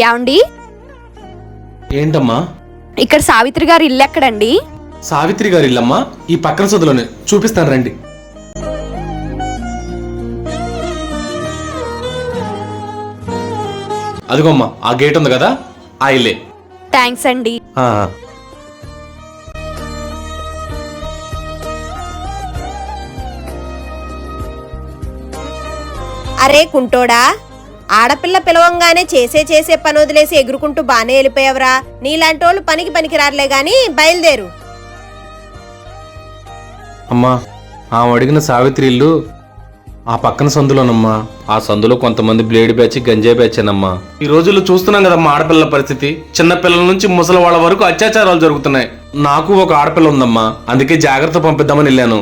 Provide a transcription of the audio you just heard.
యాండి ఏంటమ్మా? ఇక్కడ సావిత్రి గారి ఇల్లు ఎక్కడండి? సావిత్రి గారి ఇల్లమ్మా, ఈ పక్కన సొందులోనే, చూపిస్తాను రండి. అదిగోమ్మా, ఆ గేట్ ఉంది కదా, ఆ ఇల్లే. థ్యాంక్స్ అండి. అరే కుంటోడా, ఆడపిల్ల పిలవంగానే చేసే పని వదిలేసి ఎగురుకుంటూ బానే వెళ్ళిపోయావురా. నీలాంటోళ్ళు పనికి రారులే గాని బయలుదేరు. అమ్మా, ఆమె అడిగిన సావిత్రి ఇల్లు ఆ పక్కన సందులోనమ్మా. ఆ సందులో కొంతమంది బ్లేడ్ బ్యాచ్, గంజాయి బ్యాచేనమ్మా. ఈ రోజుల్లో చూస్తున్నాం కదమ్మా ఆడపిల్లల పరిస్థితి. చిన్న పిల్లల నుంచి ముసలి వాళ్ళ వరకు అత్యాచారాలు జరుగుతున్నాయి. నాకు ఒక ఆడపిల్ల ఉందమ్మా, అందుకే జాగ్రత్త పంపిద్దామని వెళ్ళాను.